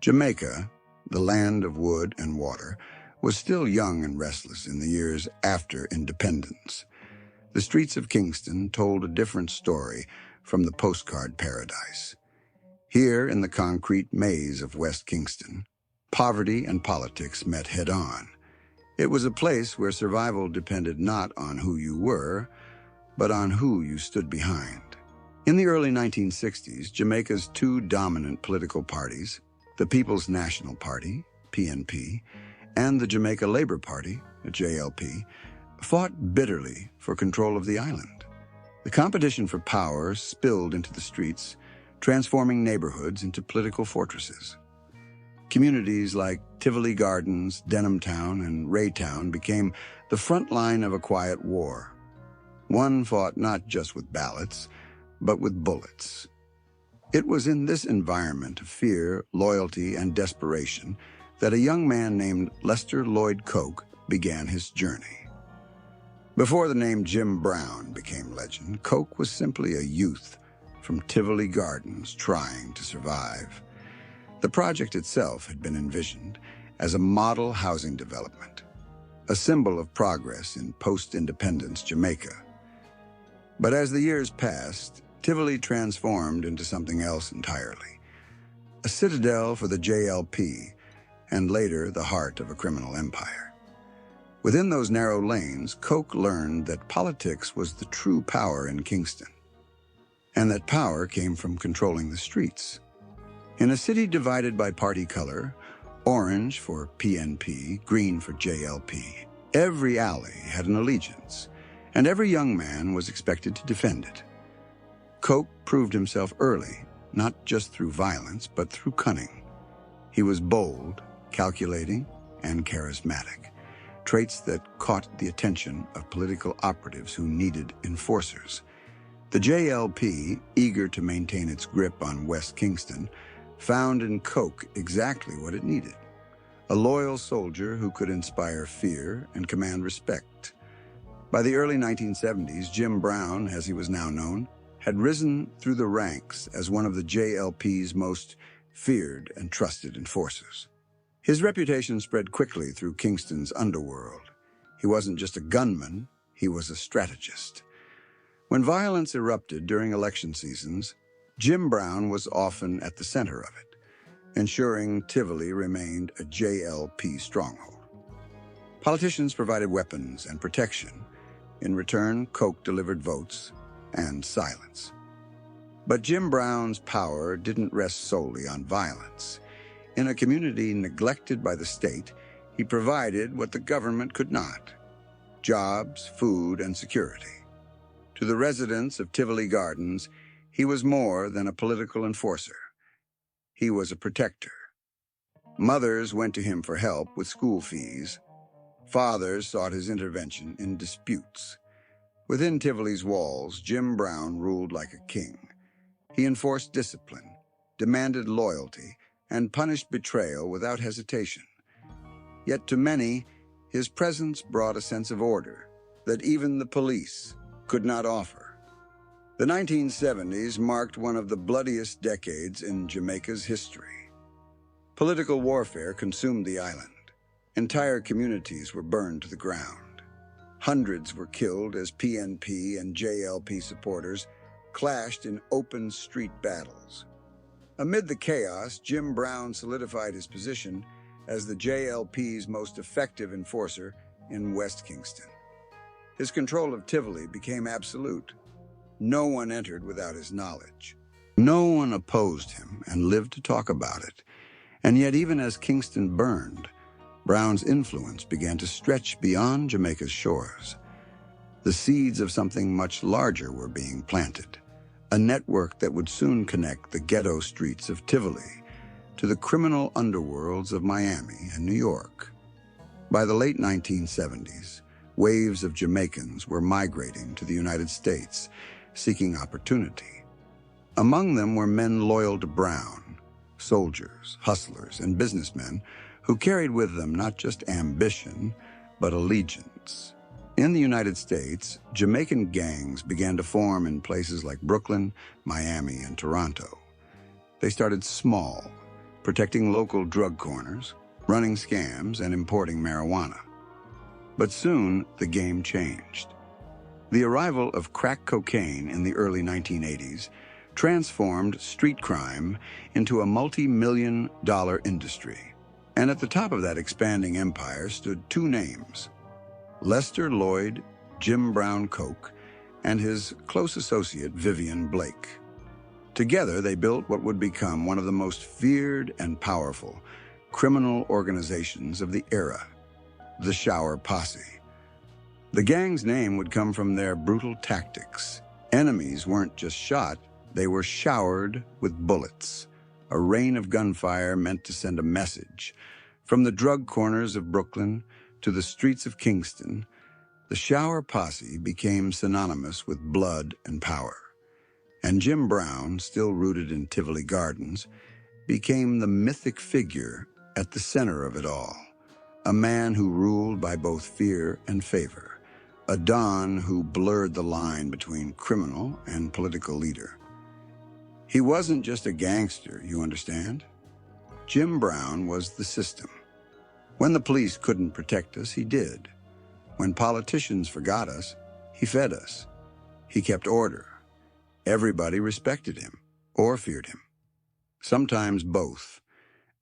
Jamaica, the land of wood and water, was still young and restless in the years after independence. The streets of Kingston told a different story from the postcard paradise. Here, in the concrete maze of West Kingston, poverty and politics met head-on. It was a place where survival depended not on who you were, but on who you stood behind. In the early 1960s, Jamaica's two dominant political parties, the People's National Party, PNP, and the Jamaica Labour Party, JLP, fought bitterly for control of the island. The competition for power spilled into the streets, transforming neighborhoods into political fortresses. Communities like Tivoli Gardens, Denhamtown, and Raytown became the front line of a quiet war. One fought not just with ballots, but with bullets. It was in this environment of fear, loyalty, and desperation that a young man named Lester Lloyd Coke began his journey. Before the name Jim Brown became legend, Coke was simply a youth from Tivoli Gardens trying to survive. The project itself had been envisioned as a model housing development, a symbol of progress in post-independence Jamaica. But as the years passed, Tivoli transformed into something else entirely. A citadel for the JLP, and later the heart of a criminal empire. Within those narrow lanes, Coke learned that politics was the true power in Kingston, and that power came from controlling the streets. In a city divided by party color, orange for PNP, green for JLP, every alley had an allegiance, and every young man was expected to defend it. Coke proved himself early, not just through violence, but through cunning. He was bold, calculating, and charismatic, traits that caught the attention of political operatives who needed enforcers. The JLP, eager to maintain its grip on West Kingston, found in Coke exactly what it needed: a loyal soldier who could inspire fear and command respect. By the early 1970s, Jim Brown, as he was now known, had risen through the ranks as one of the JLP's most feared and trusted enforcers. His reputation spread quickly through Kingston's underworld. He wasn't just a gunman, he was a strategist. When violence erupted during election seasons, Jim Brown was often at the center of it, ensuring Tivoli remained a JLP stronghold. Politicians provided weapons and protection. In return, Coke delivered votes and silence. But Jim Brown's power didn't rest solely on violence. In a community neglected by the state, he provided what the government could not: jobs, food, and security. To the residents of Tivoli Gardens, he was more than a political enforcer. He was a protector. Mothers went to him for help with school fees. Fathers sought his intervention in disputes. Within Tivoli's walls, Jim Brown ruled like a king. He enforced discipline, demanded loyalty, and punished betrayal without hesitation. Yet to many, his presence brought a sense of order that even the police could not offer. The 1970s marked one of the bloodiest decades in Jamaica's history. Political warfare consumed the island. Entire communities were burned to the ground. Hundreds were killed as PNP and JLP supporters clashed in open street battles. Amid the chaos, Jim Brown solidified his position as the JLP's most effective enforcer in West Kingston. His control of Tivoli became absolute. No one entered without his knowledge. No one opposed him and lived to talk about it. And yet, even as Kingston burned, Brown's influence began to stretch beyond Jamaica's shores. The seeds of something much larger were being planted, a network that would soon connect the ghetto streets of Tivoli to the criminal underworlds of Miami and New York. By the late 1970s, waves of Jamaicans were migrating to the United States, seeking opportunity. Among them were men loyal to Brown, soldiers, hustlers, and businessmen who carried with them not just ambition, but allegiance. In the United States, Jamaican gangs began to form in places like Brooklyn, Miami, and Toronto. They started small, protecting local drug corners, running scams, and importing marijuana. But soon, the game changed. The arrival of crack cocaine in the early 1980s transformed street crime into a multi-million-dollar industry. And at the top of that expanding empire stood two names: Lester Lloyd, Jim Brown Coke, and his close associate Vivian Blake. Together, they built what would become one of the most feared and powerful criminal organizations of the era, the Shower Posse. The gang's name would come from their brutal tactics. Enemies weren't just shot, they were showered with bullets, a rain of gunfire meant to send a message. From the drug corners of Brooklyn to the streets of Kingston, the Shower Posse became synonymous with blood and power. And Jim Brown, still rooted in Tivoli Gardens, became the mythic figure at the center of it all. A man who ruled by both fear and favor. A Don who blurred the line between criminal and political leader. He wasn't just a gangster, you understand? Jim Brown was the system. When the police couldn't protect us, he did. When politicians forgot us, he fed us. He kept order. Everybody respected him, or feared him. Sometimes both.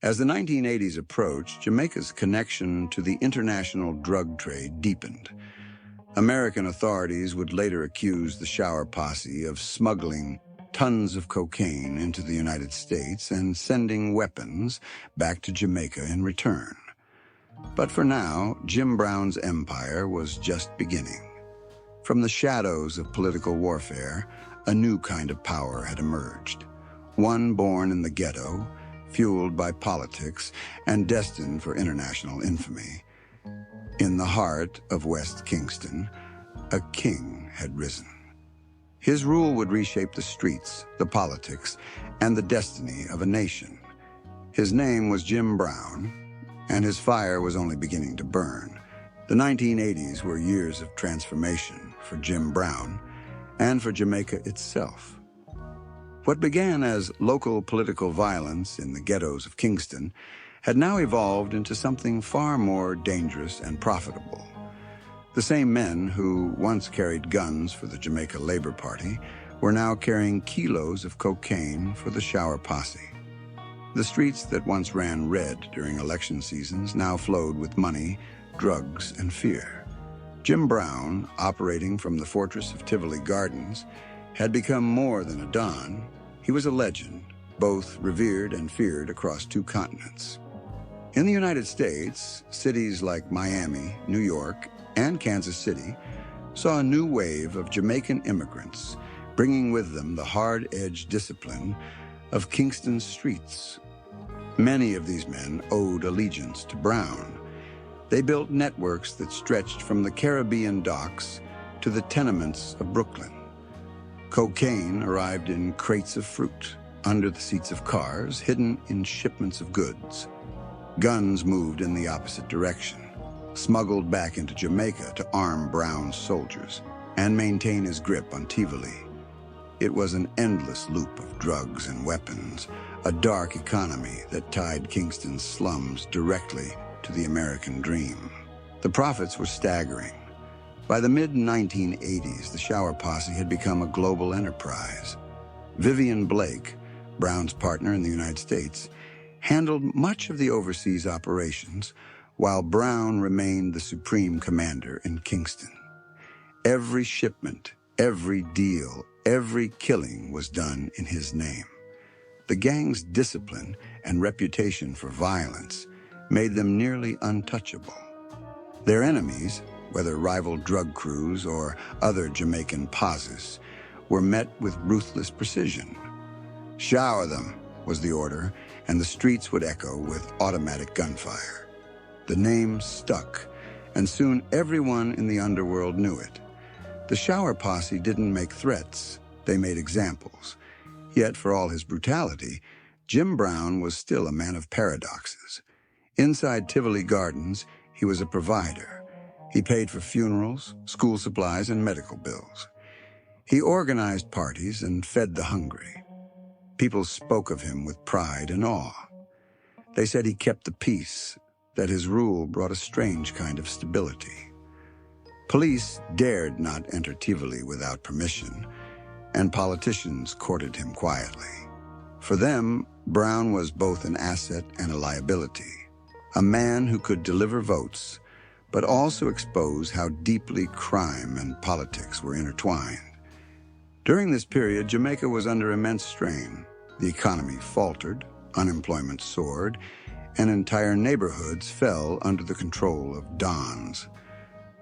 As the 1980s approached, Jamaica's connection to the international drug trade deepened. American authorities would later accuse the Shower Posse of smuggling tons of cocaine into the United States and sending weapons back to Jamaica in return. But for now, Jim Brown's empire was just beginning. From the shadows of political warfare, a new kind of power had emerged. One born in the ghetto, fueled by politics, and destined for international infamy. In the heart of West Kingston, a king had risen. His rule would reshape the streets, the politics, and the destiny of a nation. His name was Jim Brown, and his fire was only beginning to burn. The 1980s were years of transformation for Jim Brown and for Jamaica itself. What began as local political violence in the ghettos of Kingston had now evolved into something far more dangerous and profitable. The same men who once carried guns for the Jamaica Labor Party were now carrying kilos of cocaine for the Shower Posse. The streets that once ran red during election seasons now flowed with money, drugs, and fear. Jim Brown, operating from the fortress of Tivoli Gardens, had become more than a Don. He was a legend, both revered and feared across two continents. In the United States, cities like Miami, New York, and Kansas City saw a new wave of Jamaican immigrants, bringing with them the hard-edged discipline of Kingston's streets. Many of these men owed allegiance to Brown. They built networks that stretched from the Caribbean docks to the tenements of Brooklyn. Cocaine arrived in crates of fruit, under the seats of cars, hidden in shipments of goods. Guns moved in the opposite direction, smuggled back into Jamaica to arm Brown's soldiers and maintain his grip on Tivoli. It was an endless loop of drugs and weapons, a dark economy that tied Kingston's slums directly to the American dream. The profits were staggering. By the mid-1980s, the Shower Posse had become a global enterprise. Vivian Blake, Brown's partner in the United States, handled much of the overseas operations, while Brown remained the supreme commander in Kingston. Every shipment, every deal, every killing was done in his name. The gang's discipline and reputation for violence made them nearly untouchable. Their enemies, whether rival drug crews or other Jamaican posis, were met with ruthless precision. Shower them, was the order, and the streets would echo with automatic gunfire. The name stuck, and soon everyone in the underworld knew it. The Shower Posse didn't make threats, they made examples. Yet, for all his brutality, Jim Brown was still a man of paradoxes. Inside Tivoli Gardens, he was a provider. He paid for funerals, school supplies, and medical bills. He organized parties and fed the hungry. People spoke of him with pride and awe. They said he kept the peace, that his rule brought a strange kind of stability. Police dared not enter Tivoli without permission, and politicians courted him quietly. For them, Brown was both an asset and a liability, a man who could deliver votes, but also expose how deeply crime and politics were intertwined. During this period, Jamaica was under immense strain. The economy faltered, unemployment soared, and entire neighborhoods fell under the control of dons.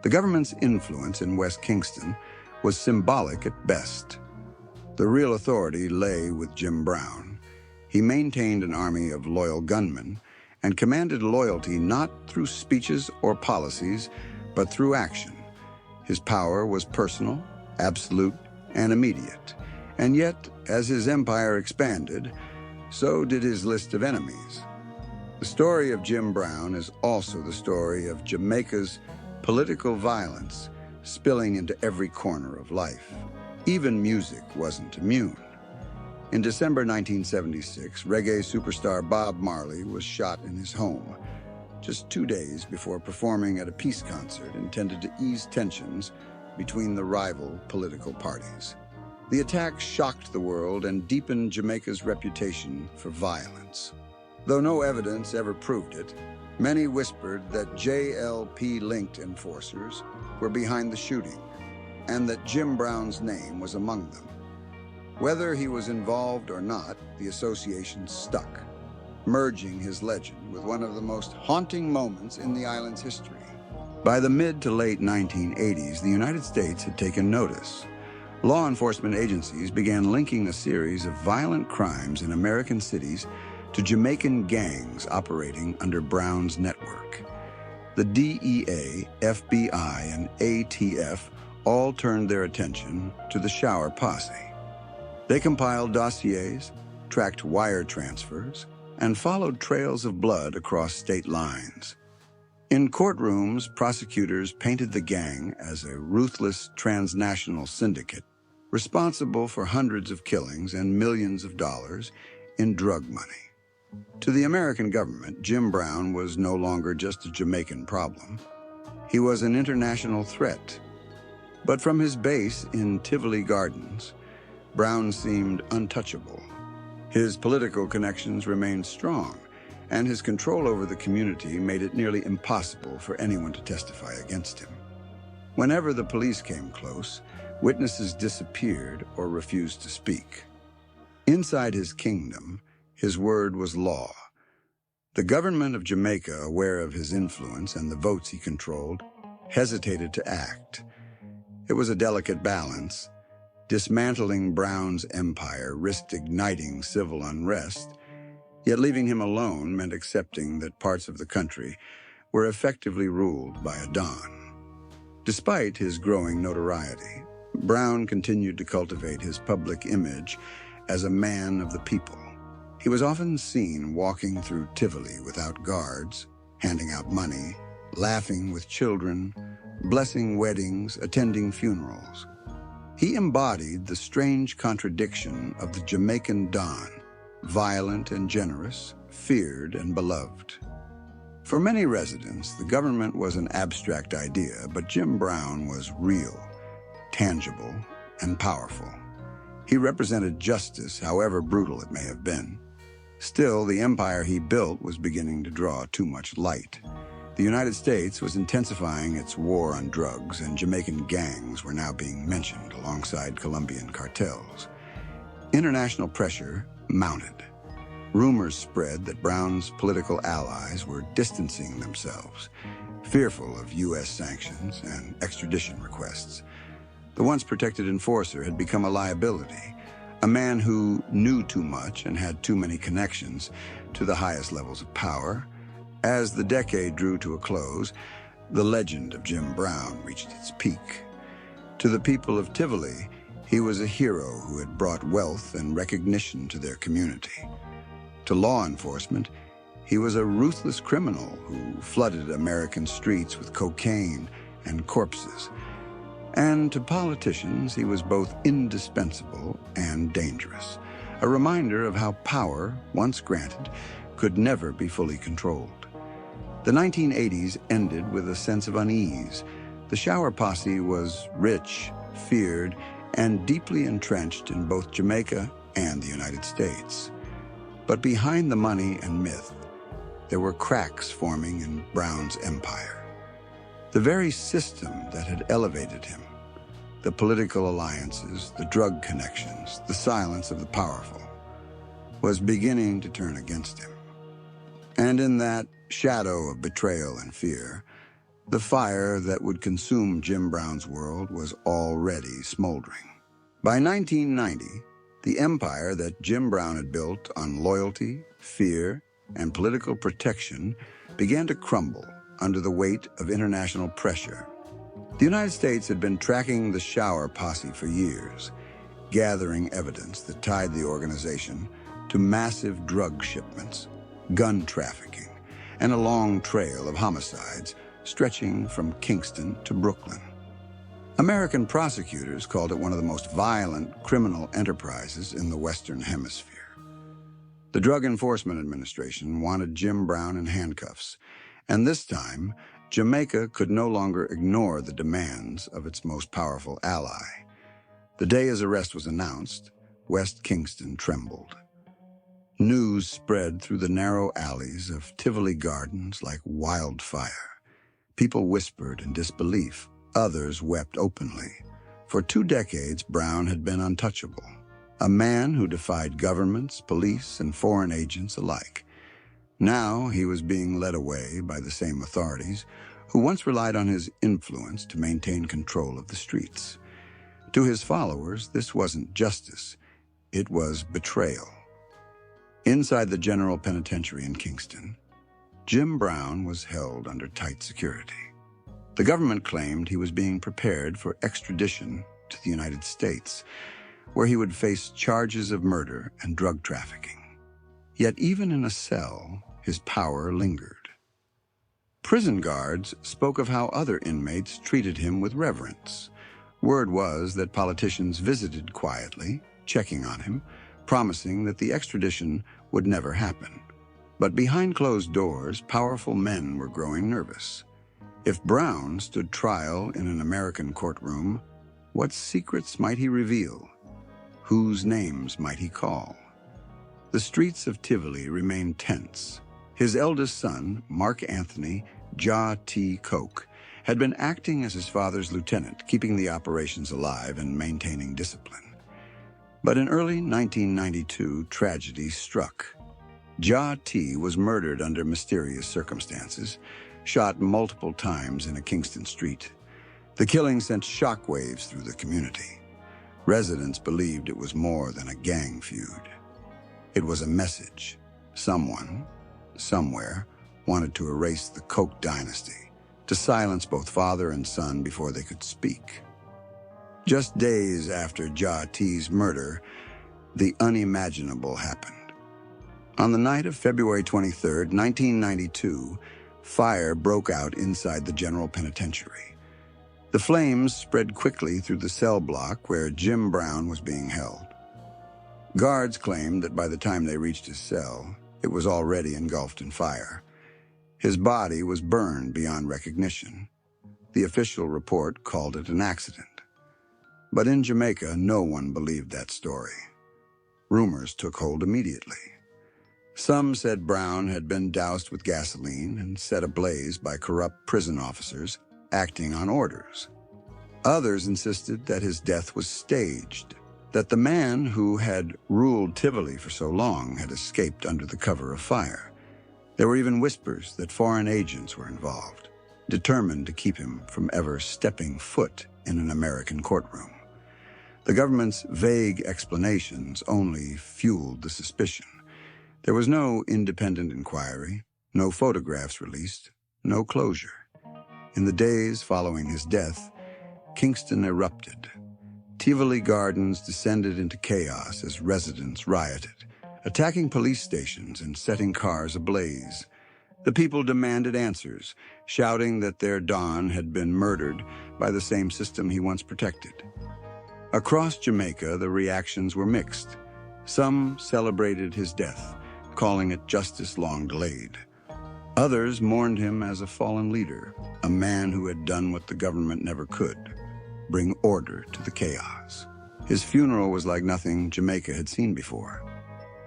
The government's influence in West Kingston was symbolic at best. The real authority lay with Jim Brown. He maintained an army of loyal gunmen and commanded loyalty not through speeches or policies, but through action. His power was personal, absolute, and immediate. And yet, as his empire expanded, so did his list of enemies. The story of Jim Brown is also the story of Jamaica's political violence spilling into every corner of life. Even music wasn't immune. In December 1976, reggae superstar Bob Marley was shot in his home, just 2 days before performing at a peace concert intended to ease tensions between the rival political parties. The attack shocked the world and deepened Jamaica's reputation for violence. Though no evidence ever proved it, many whispered that JLP-linked enforcers were behind the shooting, and that Jim Brown's name was among them. Whether he was involved or not, the association stuck, merging his legend with one of the most haunting moments in the island's history. By the mid to late 1980s, the United States had taken notice. Law enforcement agencies began linking a series of violent crimes in American cities to Jamaican gangs operating under Brown's network. The DEA, FBI, and ATF all turned their attention to the Shower Posse. They compiled dossiers, tracked wire transfers, and followed trails of blood across state lines. In courtrooms, prosecutors painted the gang as a ruthless transnational syndicate responsible for hundreds of killings and millions of dollars in drug money. To the American government, Jim Brown was no longer just a Jamaican problem. He was an international threat. But from his base in Tivoli Gardens, Brown seemed untouchable. His political connections remained strong, and his control over the community made it nearly impossible for anyone to testify against him. Whenever the police came close, witnesses disappeared or refused to speak. Inside his kingdom, his word was law. The government of Jamaica, aware of his influence and the votes he controlled, hesitated to act. It was a delicate balance. Dismantling Brown's empire risked igniting civil unrest, yet leaving him alone meant accepting that parts of the country were effectively ruled by a don. Despite his growing notoriety, Brown continued to cultivate his public image as a man of the people. He was often seen walking through Tivoli without guards, handing out money, laughing with children, blessing weddings, attending funerals. He embodied the strange contradiction of the Jamaican don, violent and generous, feared and beloved. For many residents, the government was an abstract idea, but Jim Brown was real, tangible, and powerful. He represented justice, however brutal it may have been. Still, the empire he built was beginning to draw too much light. The United States was intensifying its war on drugs, and Jamaican gangs were now being mentioned alongside Colombian cartels. International pressure mounted. Rumors spread that Brown's political allies were distancing themselves, fearful of U.S. sanctions and extradition requests. The once protected enforcer had become a liability, a man who knew too much and had too many connections to the highest levels of power. As the decade drew to a close, the legend of Jim Brown reached its peak. To the people of Tivoli, he was a hero who had brought wealth and recognition to their community. To law enforcement, he was a ruthless criminal who flooded American streets with cocaine and corpses. And to politicians, he was both indispensable and dangerous, a reminder of how power, once granted, could never be fully controlled. The 1980s ended with a sense of unease. The shower posse was rich, feared, and deeply entrenched in both Jamaica and the United States. But behind the money and myth, there were cracks forming in Brown's empire. The very system that had elevated him, the political alliances, the drug connections, the silence of the powerful, was beginning to turn against him. And in that shadow of betrayal and fear, the fire that would consume Jim Brown's world was already smoldering. By 1990, the empire that Jim Brown had built on loyalty, fear, and political protection began to crumble under the weight of international pressure. The United States had been tracking the shower posse for years, gathering evidence that tied the organization to massive drug shipments, gun trafficking, and a long trail of homicides stretching from Kingston to Brooklyn. American prosecutors called it one of the most violent criminal enterprises in the Western Hemisphere. The Drug Enforcement Administration wanted Jim Brown in handcuffs, and this time, Jamaica could no longer ignore the demands of its most powerful ally. The day his arrest was announced, West Kingston trembled. News spread through the narrow alleys of Tivoli Gardens like wildfire. People whispered in disbelief. Others wept openly. For 2 decades, Brown had been untouchable, a man who defied governments, police, and foreign agents alike. Now he was being led away by the same authorities who once relied on his influence to maintain control of the streets. To his followers, this wasn't justice, it was betrayal. Inside the General Penitentiary in Kingston, Jim Brown was held under tight security. The government claimed he was being prepared for extradition to the United States, where he would face charges of murder and drug trafficking. Yet even in a cell, his power lingered. Prison guards spoke of how other inmates treated him with reverence. Word was that politicians visited quietly, checking on him, promising that the extradition would never happen. But behind closed doors, powerful men were growing nervous. If Brown stood trial in an American courtroom, what secrets might he reveal? Whose names might he call? The streets of Tivoli remained tense. His eldest son, Mark Anthony Ja T. Coke, had been acting as his father's lieutenant, keeping the operations alive and maintaining discipline. But in early 1992, tragedy struck. Ja T. was murdered under mysterious circumstances, shot multiple times in a Kingston street. The killing sent shockwaves through the community. Residents believed it was more than a gang feud. It was a message. Someone, somewhere, wanted to erase the Coke dynasty, to silence both father and son before they could speak. Just days after Ja T's murder, the unimaginable happened. On the night of February 23, 1992, fire broke out inside the General Penitentiary. The flames spread quickly through the cell block where Jim Brown was being held. Guards claimed that by the time they reached his cell, it was already engulfed in fire. His body was burned beyond recognition. The official report called it an accident. But in Jamaica, no one believed that story. Rumors took hold immediately. Some said Brown had been doused with gasoline and set ablaze by corrupt prison officers acting on orders. Others insisted that his death was staged, that the man who had ruled Tivoli for so long had escaped under the cover of fire. There were even whispers that foreign agents were involved, determined to keep him from ever stepping foot in an American courtroom. The government's vague explanations only fueled the suspicion. There was no independent inquiry, no photographs released, no closure. In the days following his death, Kingston erupted. Tivoli Gardens descended into chaos as residents rioted, attacking police stations and setting cars ablaze. The people demanded answers, shouting that their Don had been murdered by the same system he once protected. Across Jamaica, the reactions were mixed. Some celebrated his death, calling it justice long delayed. Others mourned him as a fallen leader, a man who had done what the government never could, bring order to the chaos. His funeral was like nothing Jamaica had seen before.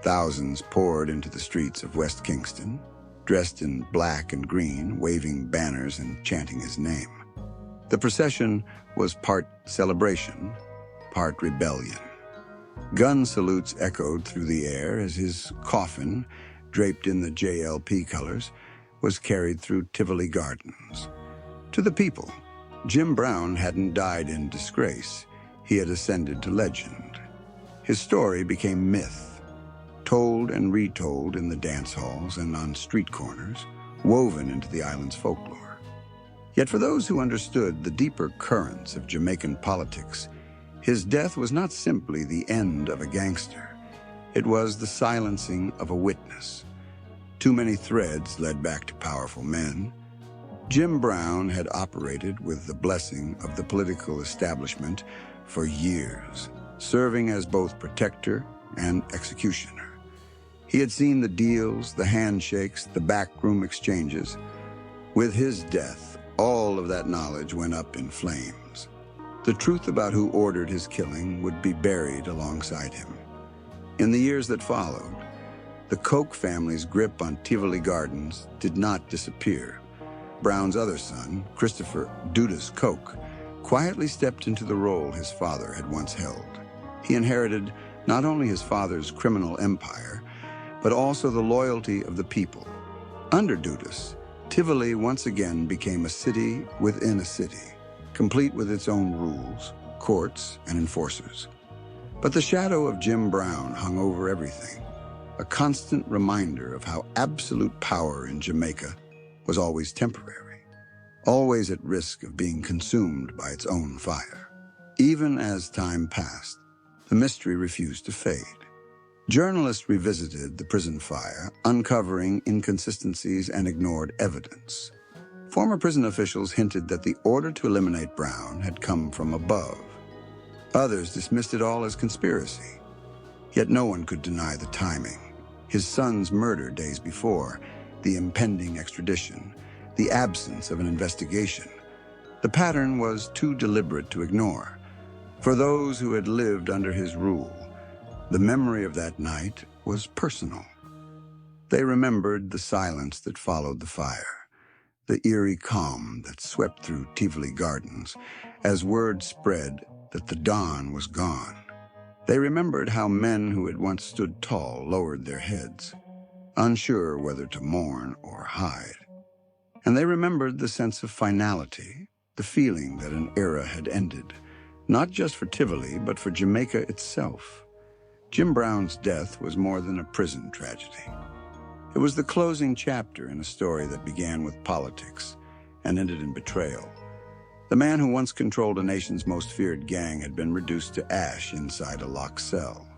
Thousands poured into the streets of West Kingston, dressed in black and green, waving banners and chanting his name. The procession was part celebration, part rebellion. Gun salutes echoed through the air as his coffin, draped in the JLP colors, was carried through Tivoli Gardens. To the people, Jim Brown hadn't died in disgrace. He had ascended to legend. His story became myth, told and retold in the dance halls and on street corners, woven into the island's folklore. Yet for those who understood the deeper currents of Jamaican politics, his death was not simply the end of a gangster. It was the silencing of a witness. Too many threads led back to powerful men. Jim Brown had operated with the blessing of the political establishment for years, serving as both protector and executioner. He had seen the deals, the handshakes, the backroom exchanges. With his death, all of that knowledge went up in flames. The truth about who ordered his killing would be buried alongside him. In the years that followed, the Koch family's grip on Tivoli Gardens did not disappear. Brown's other son, Christopher Dudas Koch, quietly stepped into the role his father had once held. He inherited not only his father's criminal empire, but also the loyalty of the people. Under Dudas, Tivoli once again became a city within a city, complete with its own rules, courts, and enforcers. But the shadow of Jim Brown hung over everything, a constant reminder of how absolute power in Jamaica was always temporary, always at risk of being consumed by its own fire. Even as time passed, the mystery refused to fade. Journalists revisited the prison fire, uncovering inconsistencies and ignored evidence. Former prison officials hinted that the order to eliminate Brown had come from above. Others dismissed it all as conspiracy. Yet no one could deny the timing. His son's murder days before, the impending extradition, the absence of an investigation. The pattern was too deliberate to ignore. For those who had lived under his rule, the memory of that night was personal. They remembered the silence that followed the fire, the eerie calm that swept through Tivoli Gardens as word spread that the dawn was gone. They remembered how men who had once stood tall lowered their heads, unsure whether to mourn or hide. And they remembered the sense of finality, the feeling that an era had ended, not just for Tivoli, but for Jamaica itself. Jim Brown's death was more than a prison tragedy. It was the closing chapter in a story that began with politics and ended in betrayal. The man who once controlled a nation's most feared gang had been reduced to ash inside a locked cell.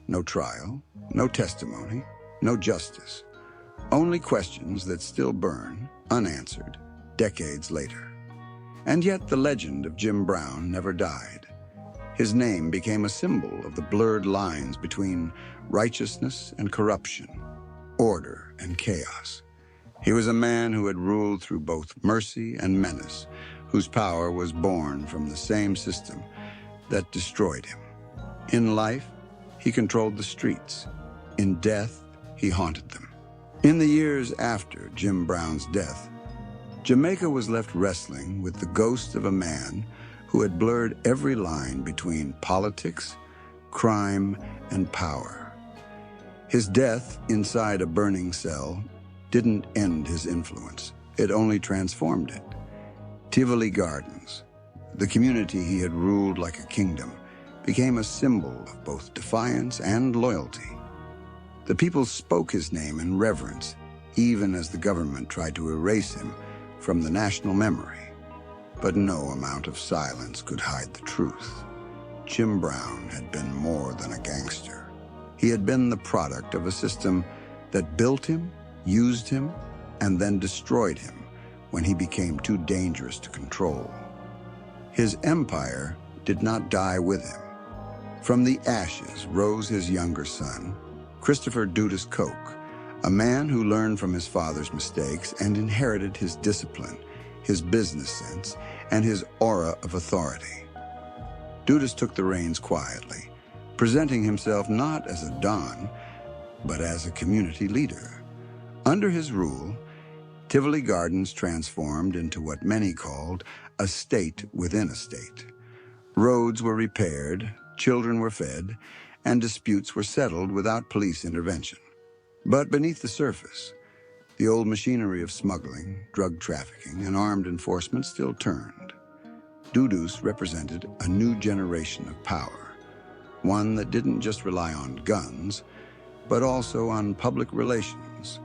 No trial, no testimony, no justice. Only questions that still burn, unanswered, decades later. And yet the legend of Jim Brown never died. His name became a symbol of the blurred lines between righteousness and corruption, order and chaos. He was a man who had ruled through both mercy and menace, whose power was born from the same system that destroyed him. In life, he controlled the streets. In death, he haunted them. In the years after Jim Brown's death, Jamaica was left wrestling with the ghost of a man who had blurred every line between politics, crime, and power. His death inside a burning cell didn't end his influence. It only transformed it. Tivoli Gardens, the community he had ruled like a kingdom, became a symbol of both defiance and loyalty. The people spoke his name in reverence, even as the government tried to erase him from the national memory. But no amount of silence could hide the truth. Jim Brown had been more than a gangster. He had been the product of a system that built him, used him, and then destroyed him when he became too dangerous to control. His empire did not die with him. From the ashes rose his younger son, Christopher Dudas Koch, a man who learned from his father's mistakes and inherited his discipline, his business sense, and his aura of authority. Dudas took the reins quietly, presenting himself not as a don, but as a community leader. Under his rule, Tivoli Gardens transformed into what many called a state within a state. Roads were repaired, children were fed, and disputes were settled without police intervention. But beneath the surface, the old machinery of smuggling, drug trafficking, and armed enforcement still turned. Dudas represented a new generation of power, one that didn't just rely on guns, but also on public relations.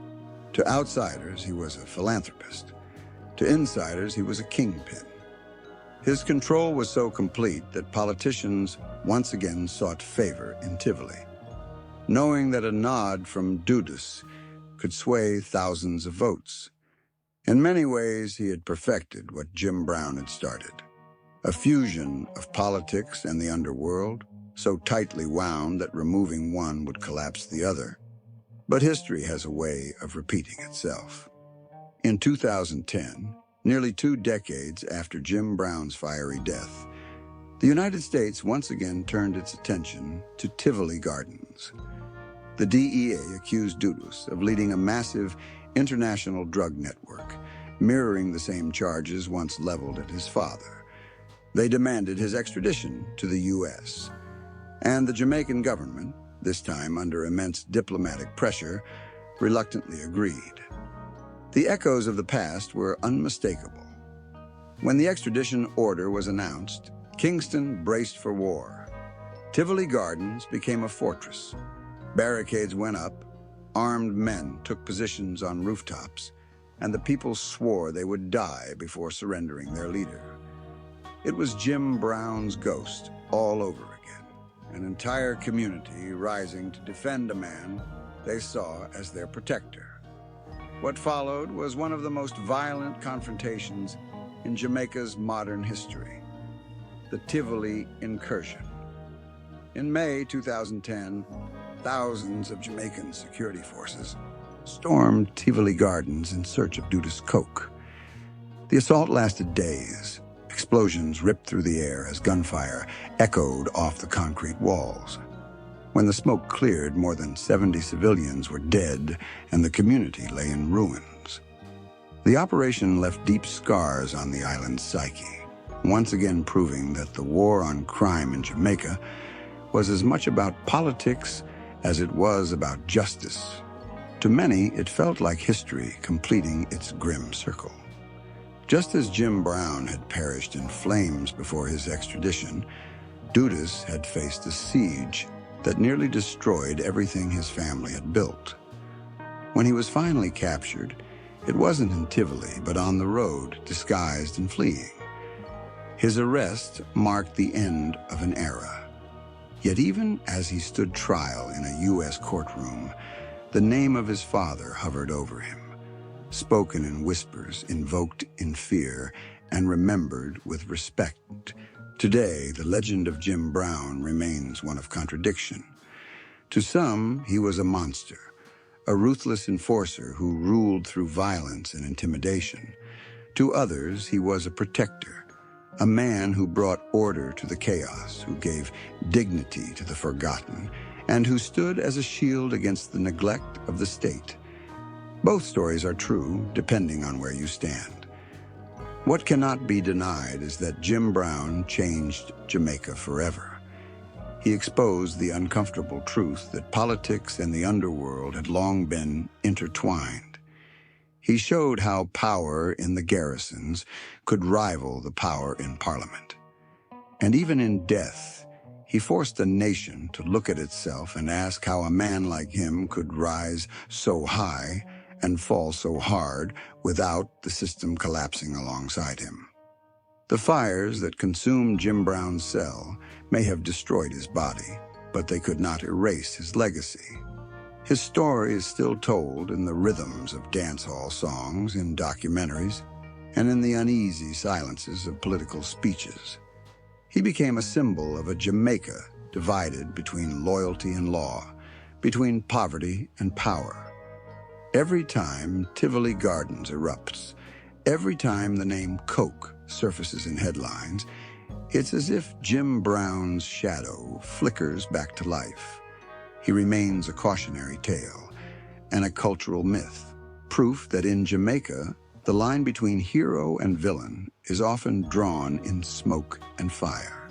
To outsiders, he was a philanthropist. To insiders, he was a kingpin. His control was so complete that politicians once again sought favor in Tivoli, knowing that a nod from Dudas could sway thousands of votes. In many ways, he had perfected what Jim Brown had started, a fusion of politics and the underworld, so tightly wound that removing one would collapse the other. But history has a way of repeating itself. In 2010, nearly 2 decades after Jim Brown's fiery death, the United States once again turned its attention to Tivoli Gardens. The DEA accused Dudas of leading a massive international drug network, mirroring the same charges once leveled at his father. They demanded his extradition to the U.S., and the Jamaican government, this time under immense diplomatic pressure, reluctantly agreed. The echoes of the past were unmistakable. When the extradition order was announced, Kingston braced for war. Tivoli Gardens became a fortress. Barricades went up, armed men took positions on rooftops, and the people swore they would die before surrendering their leader. It was Jim Brown's ghost all over again, an entire community rising to defend a man they saw as their protector. What followed was one of the most violent confrontations in Jamaica's modern history, the Tivoli incursion. In May 2010, thousands of Jamaican security forces stormed Tivoli Gardens in search of Dudas Coke. The assault lasted days. Explosions ripped through the air as gunfire echoed off the concrete walls. When the smoke cleared, more than 70 civilians were dead, and the community lay in ruins. The operation left deep scars on the island's psyche, once again proving that the war on crime in Jamaica was as much about politics as it was about justice. To many, it felt like history completing its grim circle. Just as Jim Brown had perished in flames before his extradition, Dudas had faced a siege that nearly destroyed everything his family had built. When he was finally captured, it wasn't in Tivoli, but on the road, disguised and fleeing. His arrest marked the end of an era. Yet even as he stood trial in a U.S. courtroom, the name of his father hovered over him, spoken in whispers, invoked in fear, and remembered with respect. Today, the legend of Jim Brown remains one of contradiction. To some, he was a monster, a ruthless enforcer who ruled through violence and intimidation. To others, he was a protector, a man who brought order to the chaos, who gave dignity to the forgotten, and who stood as a shield against the neglect of the state. Both stories are true, depending on where you stand. What cannot be denied is that Jim Brown changed Jamaica forever. He exposed the uncomfortable truth that politics and the underworld had long been intertwined. He showed how power in the garrisons could rival the power in Parliament. And even in death, he forced a nation to look at itself and ask how a man like him could rise so high and fall so hard without the system collapsing alongside him. The fires that consumed Jim Brown's cell may have destroyed his body, but they could not erase his legacy. His story is still told in the rhythms of dance hall songs, in documentaries, and in the uneasy silences of political speeches. He became a symbol of a Jamaica divided between loyalty and law, between poverty and power. Every time Tivoli Gardens erupts, every time the name Coke surfaces in headlines, it's as if Jim Brown's shadow flickers back to life. He remains a cautionary tale and a cultural myth, proof that in Jamaica, the line between hero and villain is often drawn in smoke and fire.